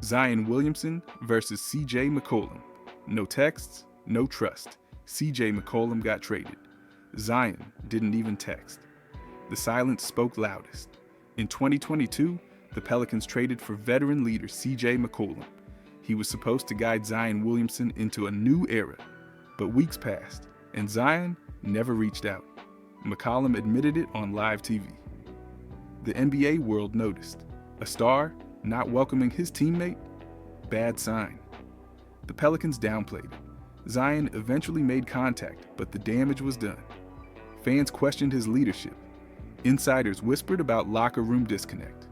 Zion Williamson versus CJ McCollum. No texts, no trust. CJ McCollum got traded. Zion didn't even text. The silence spoke loudest. In 2022, the Pelicans traded for veteran leader CJ McCollum. He was supposed to guide Zion Williamson into a new era, but weeks passed, and Zion never reached out. McCollum admitted it on live TV. The NBA world noticed. A star not welcoming his teammate? Bad sign. The Pelicans downplayed it. Zion eventually made contact, but the damage was done. Fans questioned his leadership. Insiders whispered about locker room disconnect.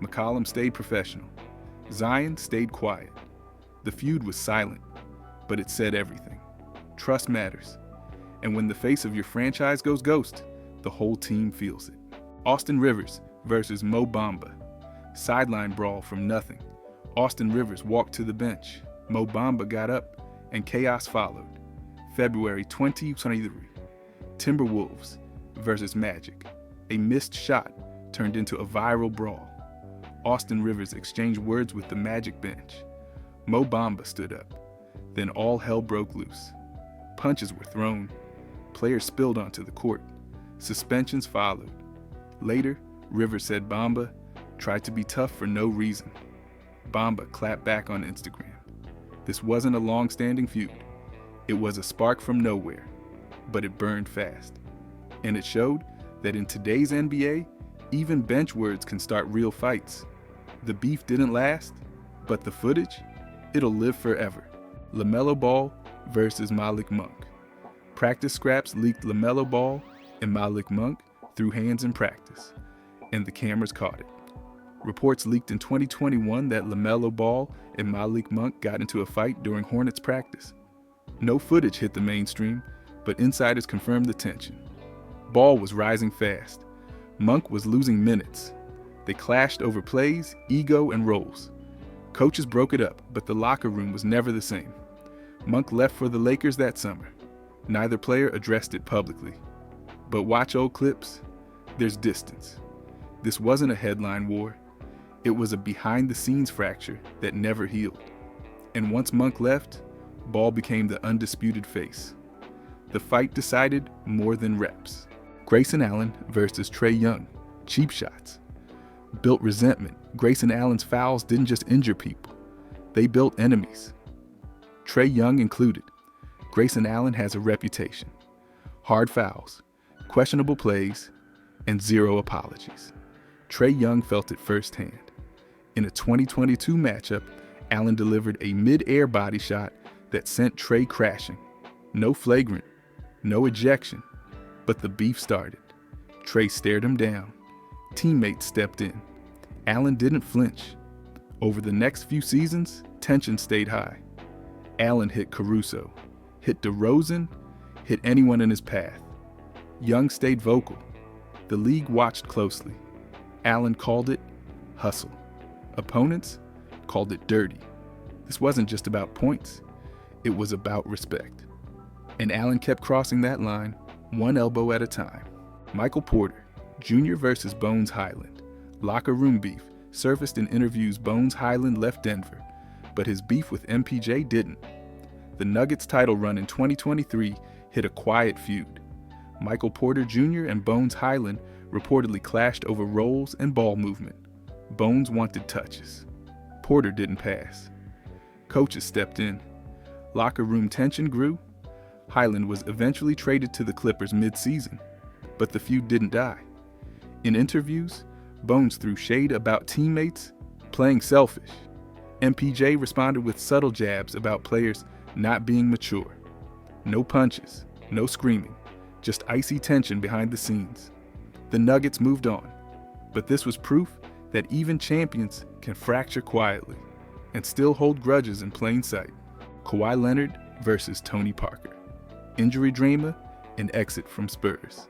McCollum stayed professional. Zion stayed quiet. The feud was silent, but it said everything. Trust matters. And when the face of your franchise goes ghost, the whole team feels it. Austin Rivers versus Mo Bamba. Sideline brawl from nothing. Austin Rivers walked to the bench. Mo Bamba got up, and chaos followed. February 2023. Timberwolves versus Magic. A missed shot turned into a viral brawl. Austin Rivers exchanged words with the Magic bench. Mo Bamba stood up. Then all hell broke loose. Punches were thrown. Players spilled onto the court. Suspensions followed. Later, Rivers said Bamba tried to be tough for no reason. Bamba clapped back on Instagram. This wasn't a long-standing feud. It was a spark from nowhere, but it burned fast. And it showed that in today's NBA, even bench words can start real fights. The beef didn't last, but the footage, it'll live forever. LaMelo Ball versus Malik Monk. Practice scraps leaked LaMelo Ball and Malik Monk threw hands in practice, and the cameras caught it. Reports leaked in 2021 that LaMelo Ball and Malik Monk got into a fight during Hornets practice. No footage hit the mainstream, but insiders confirmed the tension. Ball was rising fast. Monk was losing minutes. They clashed over plays, ego, and roles. Coaches broke it up, but the locker room was never the same. Monk left for the Lakers that summer. Neither player addressed it publicly. But watch old clips. There's distance. This wasn't a headline war. It was a behind-the-scenes fracture that never healed. And once Monk left, Ball became the undisputed face. The fight decided more than reps. Grayson Allen versus Trae Young. Cheap shots. Built resentment. Grayson Allen's fouls didn't just injure people. They built enemies. Trae Young included. Grayson Allen has a reputation. Hard fouls, questionable plays, and zero apologies. Trae Young felt it firsthand. In a 2022 matchup, Allen delivered a mid-air body shot that sent Trae crashing. No flagrant, no ejection, but the beef started. Trae stared him down. Teammates stepped in. Allen didn't flinch. Over the next few seasons, tension stayed high. Allen hit Caruso, hit DeRozan, hit anyone in his path. Young stayed vocal. The league watched closely. Allen called it hustle. Opponents called it dirty. This wasn't just about points. It was about respect. And Allen kept crossing that line, one elbow at a time. Michael Porter, Jr. versus Bones Hyland. Locker room beef surfaced in interviews. Bones Hyland left Denver, but his beef with MPJ didn't. The Nuggets title run in 2023 hit a quiet feud. Michael Porter Jr. and Bones Hyland reportedly clashed over roles and ball movement. Bones wanted touches. Porter didn't pass. Coaches stepped in. Locker room tension grew. Hyland was eventually traded to the Clippers mid-season, but the feud didn't die. In interviews, Bones threw shade about teammates playing selfish. MPJ responded with subtle jabs about players not being mature. No punches, no screaming, just icy tension behind the scenes. The Nuggets moved on, but this was proof that even champions can fracture quietly and still hold grudges in plain sight. Kawhi Leonard versus Tony Parker. Injury drama and exit from Spurs.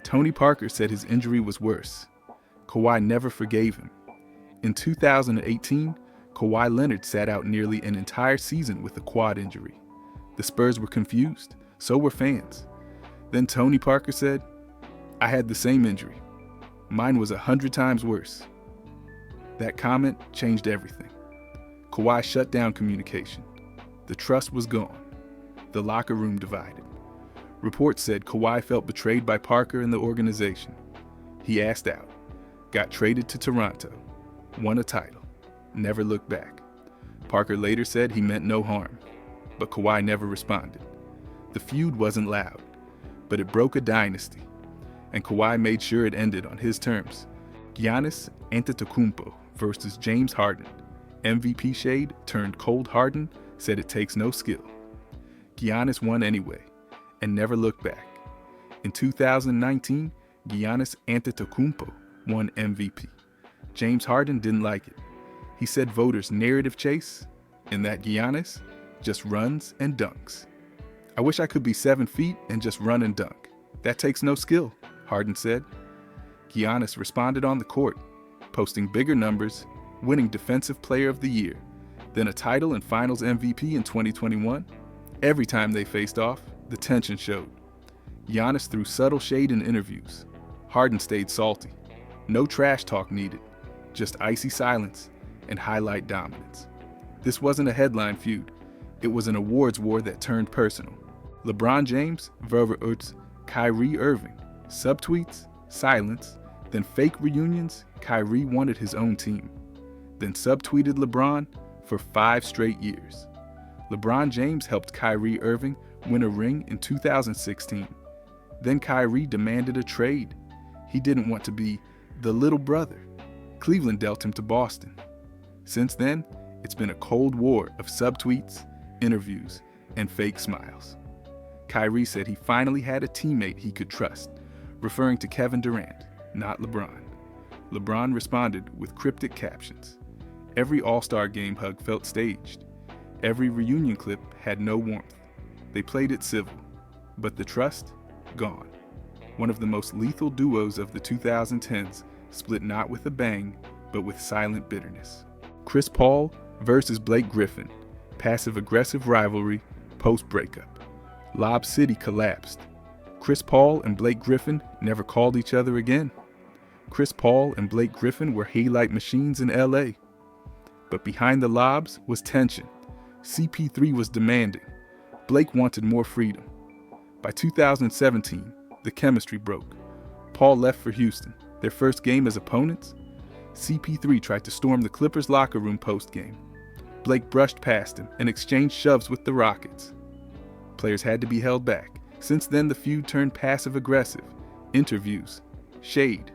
Tony Parker said his injury was worse. Kawhi never forgave him. In 2018, Kawhi Leonard sat out nearly an entire season with a quad injury. The Spurs were confused, so were fans. Then Tony Parker said, "I had the same injury. Mine was 100 times worse." That comment changed everything. Kawhi shut down communication. The trust was gone. The locker room divided. Reports said Kawhi felt betrayed by Parker and the organization. He asked out, got traded to Toronto, won a title, never looked back. Parker later said he meant no harm, but Kawhi never responded. The feud wasn't loud, but it broke a dynasty, and Kawhi made sure it ended on his terms. Giannis Antetokounmpo versus James Harden. MVP shade turned cold Harden said it takes no skill. Giannis won anyway, and never looked back. In 2019, Giannis Antetokounmpo won MVP. James Harden didn't like it. He said voters narrative chase, and that Giannis just runs and dunks. I wish I could be 7 feet and just run and dunk. That takes no skill, Harden said. Giannis responded on the court, posting bigger numbers, winning Defensive Player of the Year, then a title and Finals MVP in 2021. Every time they faced off, the tension showed. Giannis threw subtle shade in interviews. Harden stayed salty. No trash talk needed, just icy silence and highlight dominance. This wasn't a headline feud. It was an awards war that turned personal. LeBron James versus Kyrie Irving. Subtweets, silence, then fake reunions. Kyrie wanted his own team. Then subtweeted LeBron for 5 straight years. LeBron James helped Kyrie Irving win a ring in 2016. Then Kyrie demanded a trade. He didn't want to be the little brother. Cleveland dealt him to Boston. Since then, it's been a cold war of subtweets, interviews, and fake smiles. Kyrie said he finally had a teammate he could trust, referring to Kevin Durant, not LeBron. LeBron responded with cryptic captions. Every All-Star game hug felt staged. Every reunion clip had no warmth. They played it civil, but the trust, gone. One of the most lethal duos of the 2010s split not with a bang, but with silent bitterness. Chris Paul versus Blake Griffin. Passive-aggressive rivalry post-breakup. Lob City collapsed. Chris Paul and Blake Griffin never called each other again. Chris Paul and Blake Griffin were haylight machines in LA. But behind the lobs was tension. CP3 was demanding. Blake wanted more freedom. By 2017, the chemistry broke. Paul left for Houston, their first game as opponents. CP3 tried to storm the Clippers' locker room post-game. Blake brushed past him and exchanged shoves with the Rockets. Players had to be held back. Since then, the feud turned passive-aggressive. Interviews, shade,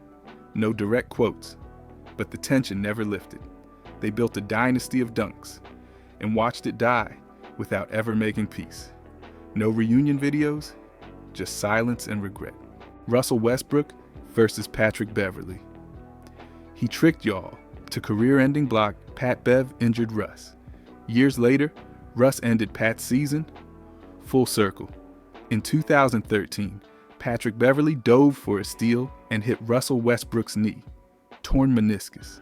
no direct quotes. But the tension never lifted. They built a dynasty of dunks and watched it die without ever making peace. No reunion videos, just silence and regret. Russell Westbrook versus Patrick Beverley. He tricked y'all to career-ending block Pat Bev injured Russ. Years later, Russ ended Pat's season. Full circle. In 2013, Patrick Beverley dove for a steal and hit Russell Westbrook's knee. Torn meniscus.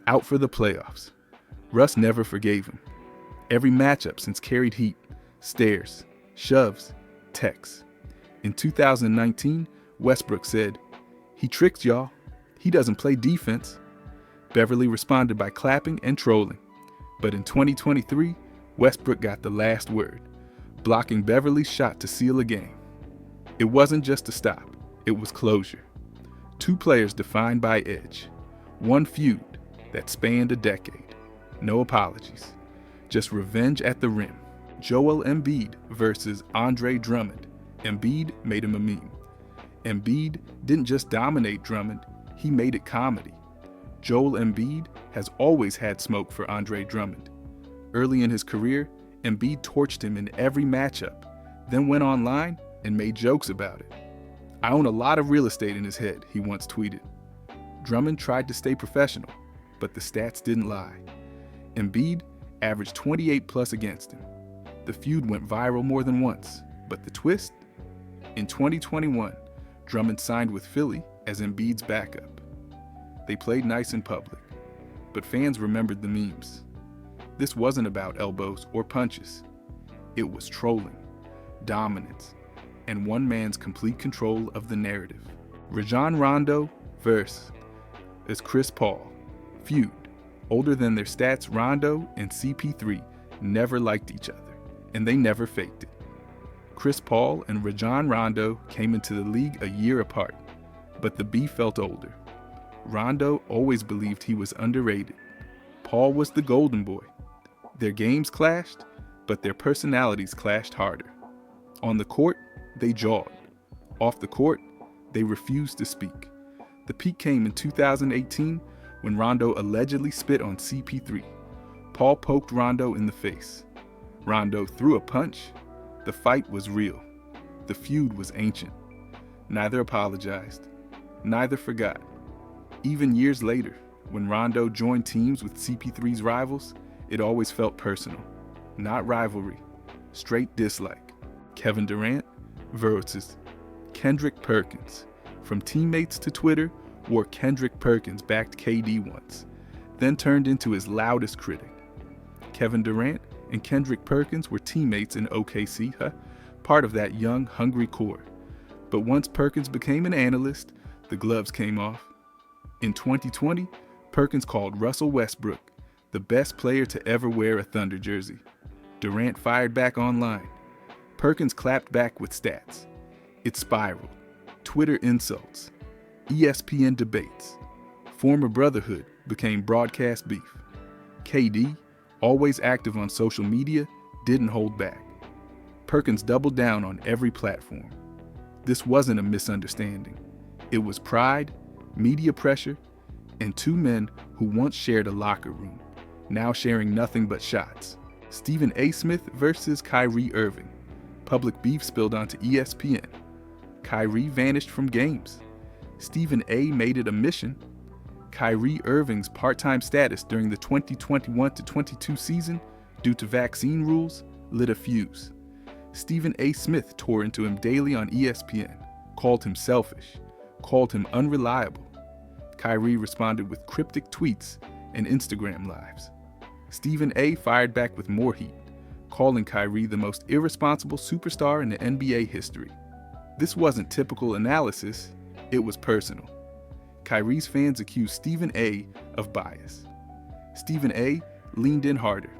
Out for the playoffs. Russ never forgave him. Every matchup since carried heat, stares, shoves, texts. In 2019, Westbrook said, "He tricked y'all. He doesn't play defense." Beverley responded by clapping and trolling. But in 2023, Westbrook got the last word, blocking Beverley's shot to seal a game. It wasn't just a stop, it was closure. 2 players defined by edge. One feud that spanned a decade. No apologies, just revenge at the rim. Joel Embiid versus Andre Drummond. Embiid made him a meme. Embiid didn't just dominate Drummond, he made it comedy. Joel Embiid has always had smoke for Andre Drummond. Early in his career, Embiid torched him in every matchup, then went online and made jokes about it. "I own a lot of real estate in his head," he once tweeted. Drummond tried to stay professional, but the stats didn't lie. Embiid averaged 28 plus against him. The feud went viral more than once, but the twist? In 2021, Drummond signed with Philly as Embiid's backup. They played nice in public, but fans remembered the memes. This wasn't about elbows or punches. It was trolling, dominance, and one man's complete control of the narrative. Rajon Rondo versus Chris Paul. Feud. Older than their stats, Rondo and CP3 never liked each other, and they never faked it. Chris Paul and Rajon Rondo came into the league a year apart, but the beef felt older. Rondo always believed he was underrated. Paul was the golden boy. Their games clashed, but their personalities clashed harder. On the court, they jawed. Off the court, they refused to speak. The peak came in 2018 when Rondo allegedly spit on CP3. Paul poked Rondo in the face. Rondo threw a punch. The fight was real. The feud was ancient. Neither apologized. Neither forgot. Even years later, when Rondo joined teams with CP3's rivals, it always felt personal. Not rivalry. Straight dislike. Kevin Durant versus Kendrick Perkins. From teammates to Twitter, where Kendrick Perkins backed KD once, then turned into his loudest critic. Kevin Durant and Kendrick Perkins were teammates in OKC, part of that young, hungry core. But once Perkins became an analyst, the gloves came off. In 2020, Perkins called Russell Westbrook the best player to ever wear a Thunder jersey. Durant fired back online. Perkins clapped back with stats. It spiraled. Twitter insults. ESPN debates. Former brotherhood became broadcast beef. KD, always active on social media, didn't hold back. Perkins doubled down on every platform. This wasn't a misunderstanding. It was pride, media pressure, and two men who once shared a locker room, now sharing nothing but shots. Stephen A. Smith versus Kyrie Irving. Public beef spilled onto ESPN. Kyrie vanished from games. Stephen A. made it a mission. Kyrie Irving's part-time status during the 2021-22 season, due to vaccine rules, lit a fuse. Stephen A. Smith tore into him daily on ESPN, called him selfish, called him unreliable. Kyrie responded with cryptic tweets and Instagram lives. Stephen A. fired back with more heat, calling Kyrie the most irresponsible superstar in the NBA history. This wasn't typical analysis, it was personal. Kyrie's fans accused Stephen A. of bias. Stephen A. leaned in harder.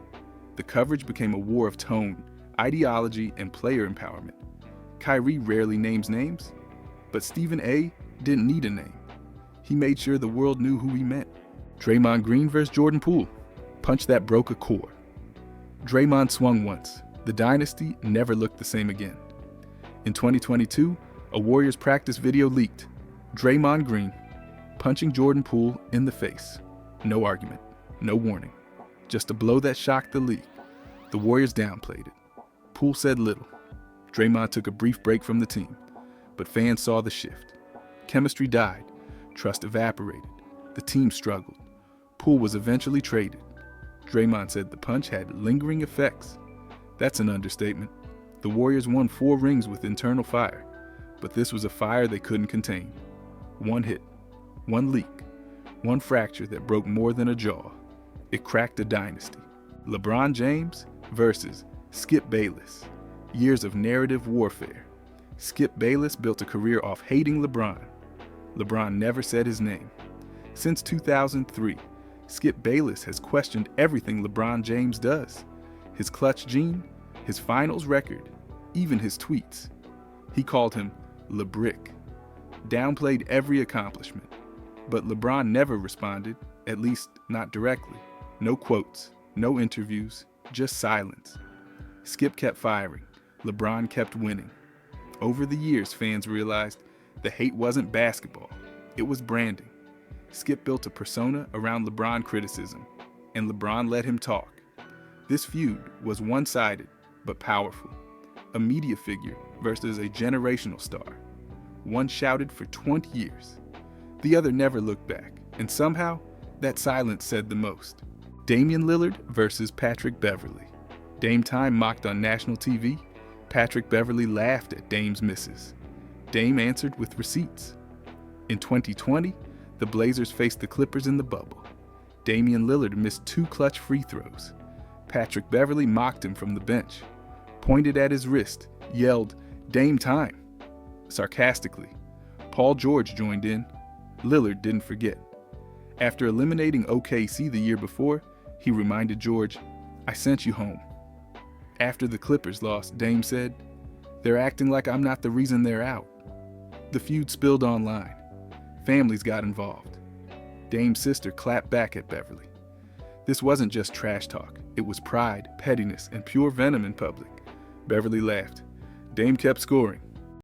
The coverage became a war of tone, ideology, and player empowerment. Kyrie rarely names names, but Stephen A. didn't need a name. He made sure the world knew who he meant. Draymond Green versus Jordan Poole. Punch that broke a core. Draymond swung once. The dynasty never looked the same again. In 2022, a Warriors practice video leaked. Draymond Green punching Jordan Poole in the face. No argument, no warning. Just a blow that shocked the league. The Warriors downplayed it. Poole said little. Draymond took a brief break from the team, but fans saw the shift. Chemistry died. Trust evaporated. The team struggled. Poole was eventually traded. Draymond said the punch had lingering effects. That's an understatement. The Warriors won 4 rings with internal fire, but this was a fire they couldn't contain. One hit, one leak, one fracture that broke more than a jaw. It cracked a dynasty. LeBron James versus Skip Bayless. Years of narrative warfare. Skip Bayless built a career off hating LeBron. LeBron never said his name. Since 2003, Skip Bayless has questioned everything LeBron James does. His clutch gene, his finals record, even his tweets. He called him LeBrick, downplayed every accomplishment. But LeBron never responded, at least not directly. No quotes, no interviews, just silence. Skip kept firing. LeBron kept winning. Over the years, fans realized the hate wasn't basketball, it was branding. Skip built a persona around LeBron criticism, and LeBron let him talk. This feud was one-sided, but powerful. A media figure versus a generational star. One shouted for 20 years. The other never looked back, and somehow, that silence said the most. Damian Lillard versus Patrick Beverley. Dame Time mocked on national TV. Patrick Beverley laughed at Dame's misses. Dame answered with receipts. In 2020, the Blazers faced the Clippers in the bubble. Damian Lillard missed 2 clutch free throws. Patrick Beverley mocked him from the bench, pointed at his wrist, yelled, "Dame Time." Sarcastically, Paul George joined in. Lillard didn't forget. After eliminating OKC the year before, he reminded George, "I sent you home." After the Clippers lost, Dame said, "They're acting like I'm not the reason they're out." The feud spilled online. Families got involved. Dame's sister clapped back at Beverley. This wasn't just trash talk. It was pride, pettiness, and pure venom in public. Beverley laughed. Dame kept scoring.